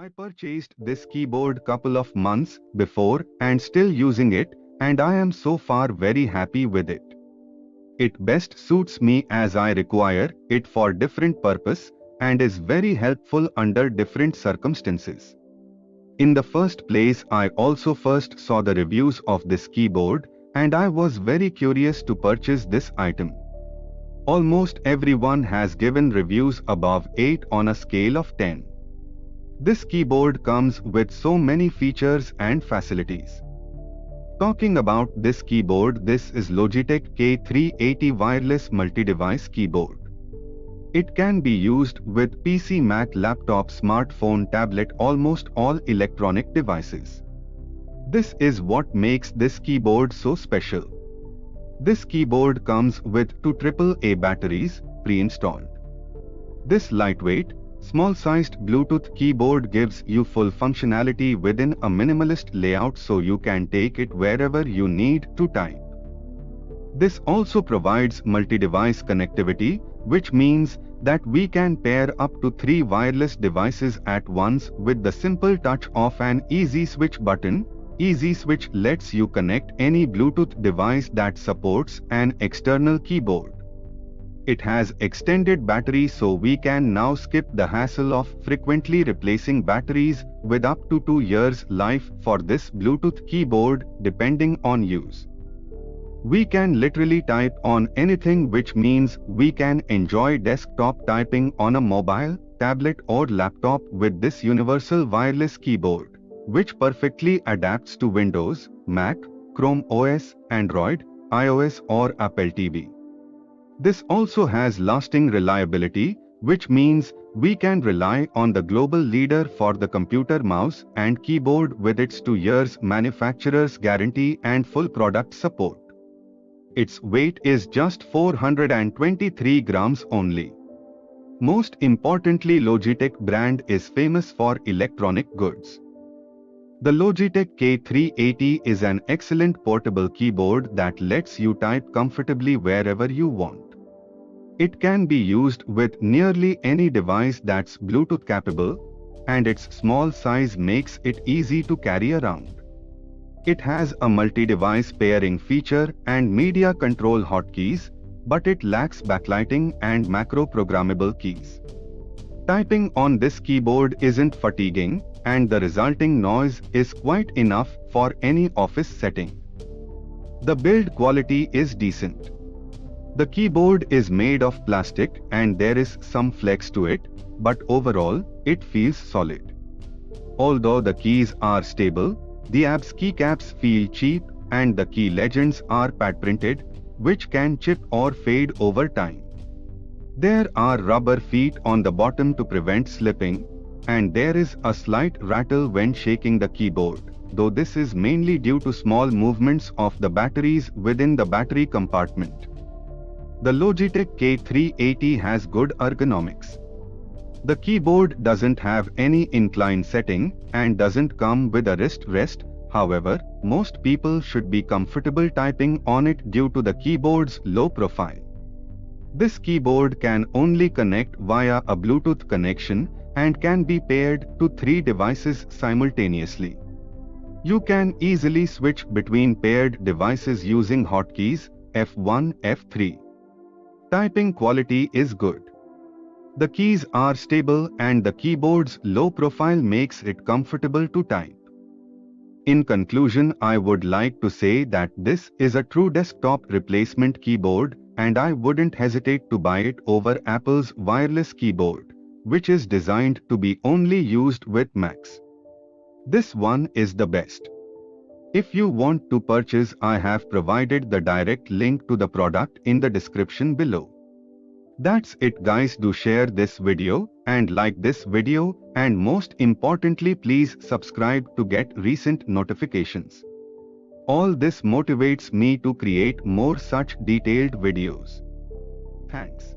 I purchased this keyboard couple of months before and still using it, and I am so far very happy with it. It best suits me as I require it for different purpose and is very helpful under different circumstances. In the first place, I also first saw the reviews of this keyboard and I was very curious to purchase this item. Almost everyone has given reviews above 8 on a scale of 10. This keyboard comes with so many features and facilities. Talking about this keyboard, this is Logitech K380 wireless multi-device keyboard. It can be used with PC, Mac, laptop, smartphone, tablet, almost all electronic devices. This is what makes this keyboard so special. This keyboard comes with two AAA batteries pre-installed. This lightweight, small-sized Bluetooth keyboard gives you full functionality within a minimalist layout so you can take it wherever you need to type. This also provides multi-device connectivity, which means that we can pair up to 3 wireless devices at once with the simple touch of an Easy Switch button. Easy Switch lets you connect any Bluetooth device that supports an external keyboard. It has extended battery, so we can now skip the hassle of frequently replacing batteries with up to 2 years life for this Bluetooth keyboard depending on use. We can literally type on anything, which means we can enjoy desktop typing on a mobile, tablet or laptop with this universal wireless keyboard, which perfectly adapts to Windows, Mac, Chrome OS, Android, iOS or Apple TV. This also has lasting reliability, which means we can rely on the global leader for the computer mouse and keyboard with its 2 years manufacturer's guarantee and full product support. Its weight is just 423 grams only. Most importantly, Logitech brand is famous for electronic goods. The Logitech K380 is an excellent portable keyboard that lets you type comfortably wherever you want. It can be used with nearly any device that's Bluetooth capable, and its small size makes it easy to carry around. It has a multi-device pairing feature and media control hotkeys, but it lacks backlighting and macro programmable keys. Typing on this keyboard isn't fatiguing, and the resulting noise is quite enough for any office setting. The build quality is decent. The keyboard is made of plastic and there is some flex to it, but overall, it feels solid. Although the keys are stable, the ABS keycaps feel cheap and the key legends are pad printed, which can chip or fade over time. There are rubber feet on the bottom to prevent slipping, and there is a slight rattle when shaking the keyboard, though this is mainly due to small movements of the batteries within the battery compartment. The Logitech K380 has good ergonomics. The keyboard doesn't have any incline setting and doesn't come with a wrist rest. However, most people should be comfortable typing on it due to the keyboard's low profile. This keyboard can only connect via a Bluetooth connection and can be paired to 3 devices simultaneously. You can easily switch between paired devices using hotkeys F1, F3. Typing quality is good. The keys are stable and the keyboard's low profile makes it comfortable to type. In conclusion, I would like to say that this is a true desktop replacement keyboard and I wouldn't hesitate to buy it over Apple's wireless keyboard, which is designed to be only used with Macs. This one is the best. If you want to purchase, I have provided the direct link to the product in the description below. That's it guys, do share this video and like this video, and most importantly please subscribe to get recent notifications. All this motivates me to create more such detailed videos. Thanks.